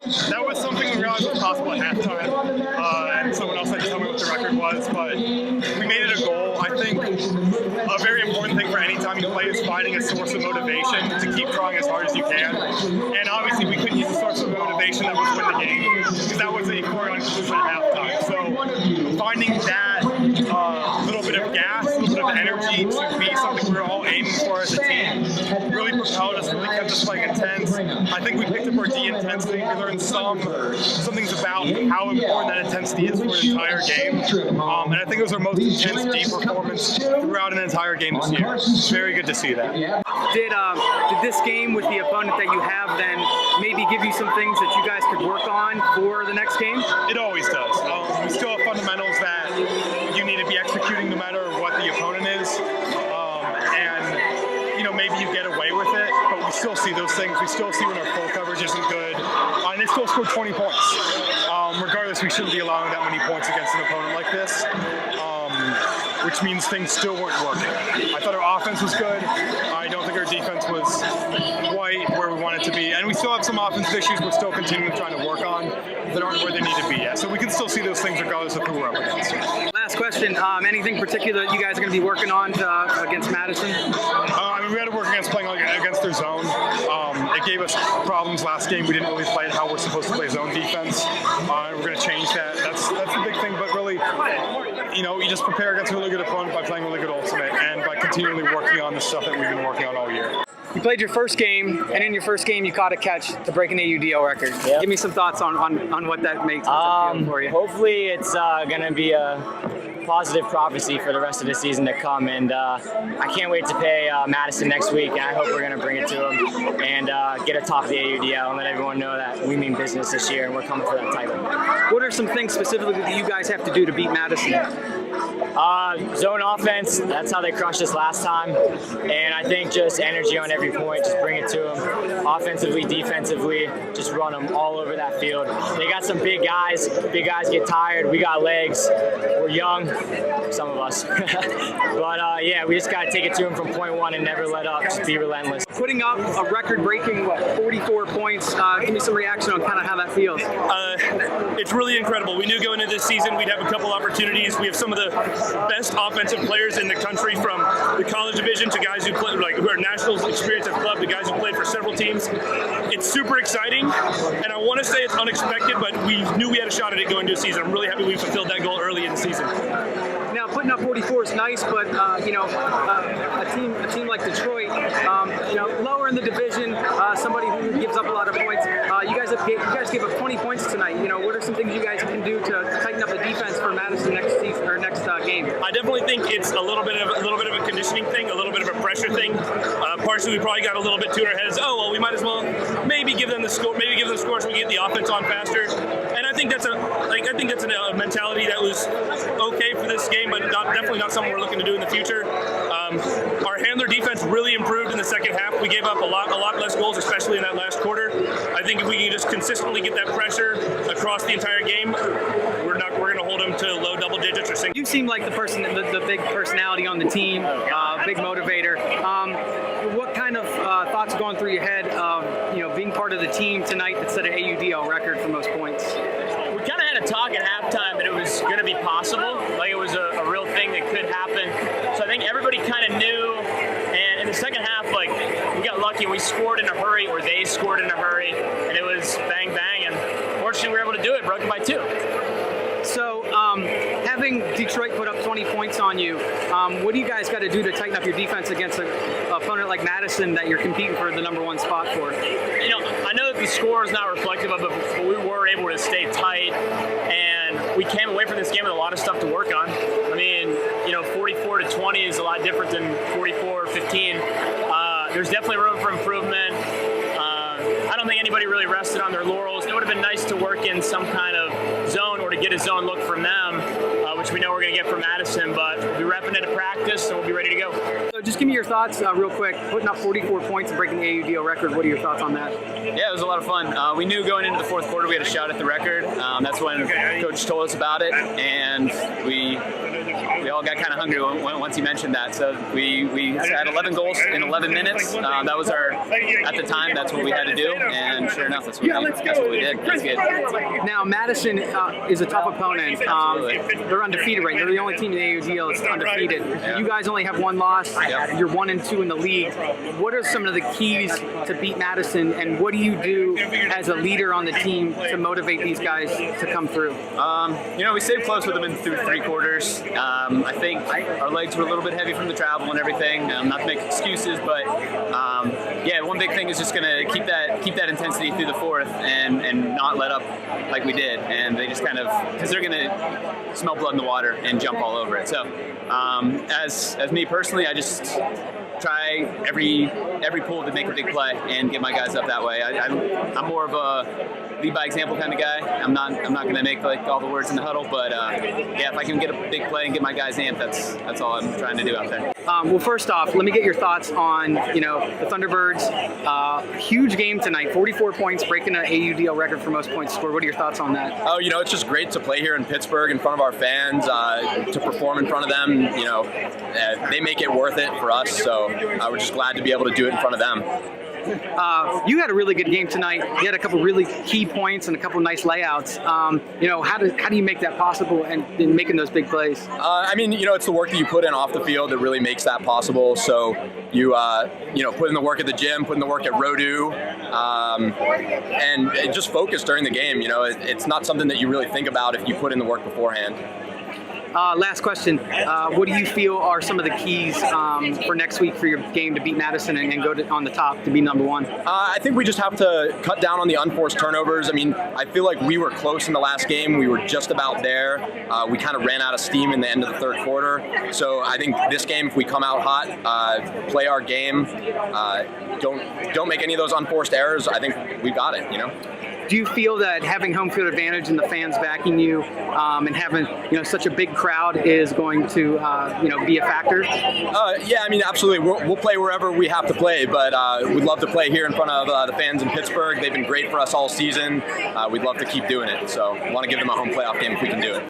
That was something we realized was possible at halftime, and someone else had to tell me what the record was, but we made it a goal. I think a very important thing for any time you play is finding a source of motivation to keep trying as hard as you can. And obviously we couldn't use a source of motivation that was win the game, because that was a foregone conclusion at halftime. So finding that little bit of gas, a little bit of energy to be something we were all aiming for as a team really propelled us, really kept us playing intense. I think we picked up our D intensity. We learned some things about how important that intensity is for an entire game. And I think it was our most intense D performance throughout an entire game this year. Very good to see that. Did this game with the opponent that you have then maybe give you some things that you guys could work on for the next game? It always does. We still have fundamentals that you need to be executing no matter what the opponent is. Maybe you get away with it, but we still see those things. We still see when our full coverage isn't good. And they still scored 20 points. Regardless, we shouldn't be allowing that many points against an opponent like this, which means things still weren't working. I thought our offense was good. I don't think our defense was quite where we want it to be. And we still have some offensive issues we're still continuing trying to work on that aren't where they need to be yet. So we can still see those things regardless of who we're up against. Last question, anything particular that you guys are going to be working on against Madison? We had to work playing against their zone. It gave us problems last game. We didn't really play how we're supposed to play zone defense. We're going to change that. That's the big thing, but really, you just prepare against a really good opponent by playing really good ultimate and by continually working on the stuff that we've been working on all year. You played your first game, and in your first game, you caught a catch to break an AUDO record. Yep. Give me some thoughts on what that makes for you. Hopefully, it's going to be a positive prophecy for the rest of the season to come, and I can't wait to play Madison next week, and I hope we're going to bring it to them and get atop the AUDL and let everyone know that we mean business this year and we're coming for that title. What are some things specifically that you guys have to do to beat Madison? Zone offense, that's how they crushed us last time, and I think just energy on every point, just bring it to them. Offensively, defensively, just run them all over that field. They got some big guys get tired, we got legs, we're young, some of us. But yeah, we just got to take it to them from point one and never let up, just be relentless. Putting up a record-breaking, 44 points, give me some reaction on kind of how that feels. It's really incredible. We knew going into this season we'd have a couple opportunities. We have some of the best offensive players in the country, from the college division to guys who play, who are national experience at club, to guys who played for several teams. It's super exciting, and I want to say it's unexpected, but we knew we had a shot at it going into the season. I'm really happy we fulfilled that goal early in the season. Now, putting up 44 is nice, but a team like Detroit, lower in the division, somebody who gives up a lot of points. You guys gave up 20 points tonight. What are some things you guys can do to tighten up the defense for Madison next season or next game? I definitely think it's a little bit of a conditioning thing, a little bit of a pressure thing. Partially, we probably got a little bit too in our heads. Oh well, we might as well maybe give them the score, so we can get the offense on faster. And I think that's a mentality that was okay for this game, but definitely not something we're looking to do in the future. Our handler defense really improved in the second half. We gave up a lot less goals, especially in that last quarter. I think if we can just consistently get that pressure across the entire game, we're going to hold them to low double digits or single. You seem like the big personality on the team, big motivator. What kind of thoughts are going through your head of being part of the team tonight that set an AUDL record for most points? We kind of had a talk at halftime that it was going to be possible, like it was a real thing that could happen. So I think everybody kind of knew, and in the second half, we got lucky. We scored in a hurry, or they scored in a hurry, and it was bang bang, and fortunately we were able to do it, broke it by 2. So, having Detroit put up 20 points on you, what do you guys got to do to tighten up your defense against an opponent like Madison that you're competing for the #1 spot for? I know that the score is not reflective of it, but we were able to stay tight, and we came away from this game with a lot of stuff to work on. 44-20 is a lot different than 44-15. There's definitely room for improvement. I don't think anybody really rested on their laurels. It would have been nice to work in some kind of zone or to get a zone look from them, which we know we're going to get from Madison, but we'll be repping it at practice, and we'll be ready to go. So just give me your thoughts thoughts, real quick, putting up 44 points and breaking the AUDO record. What are your thoughts on that? Yeah, it was a lot of fun. We knew going into the fourth quarter we had a shot at the record. That's when Coach told us about it, and we all got kind of hungry once he mentioned that. So we had 11 goals in 11 minutes. That was at the time, that's what we had to do, and sure enough, that's what we did. That's good. Now, Madison is a tough opponent. They're undefeated, right? They're the only team in the AUDO that's undefeated. Yeah. You guys only have one loss. Yep. You're 1-2 in the league. What are some of the keys to beat Madison, and what do you do as a leader on the team to motivate these guys to come through? We stayed close with them through 3 quarters. I think our legs were a little bit heavy from the travel and everything. Not to make excuses, but one big thing is just going to keep that intensity through the fourth and not let up like we did. And they just kind of, because they're going to smell blood in the water and jump all over it. So as me personally, I just try every pool to make a big play and get my guys up that way. I'm more of a lead by example kind of guy. I'm not going to make like all the words in the huddle, but if I can get a big play and get my guys amped, that's all I'm trying to do out there. Well, first off, let me get your thoughts on the Thunderbirds. Huge game tonight, 44 points, breaking an AUDO record for most points scored. What are your thoughts on that? Oh, it's just great to play here in Pittsburgh in front of our fans, to perform in front of them. They make it worth it for us, so we're just glad to be able to do it in front of them. You had a really good game tonight. You had a couple really key points and a couple nice layouts. How do you make that possible and in making those big plays? It's the work that you put in off the field that really makes that possible. So you put in the work at the gym, put in the work at Rodu, and just focus during the game. It's not something that you really think about if you put in the work beforehand. Last question. What do you feel are some of the keys for next week for your game to beat Madison and go on the top to be number one? I think we just have to cut down on the unforced turnovers. I feel like we were close in the last game. We were just about there. We kind of ran out of steam in the end of the third quarter. So I think this game, if we come out hot, play our game, don't make any of those unforced errors, I think we've got it, Do you feel that having home field advantage and the fans backing you and having such a big crowd is going to be a factor? Absolutely. We'll play wherever we have to play, but we'd love to play here in front of the fans in Pittsburgh. They've been great for us all season. We'd love to keep doing it, so I want to give them a home playoff game if we can do it.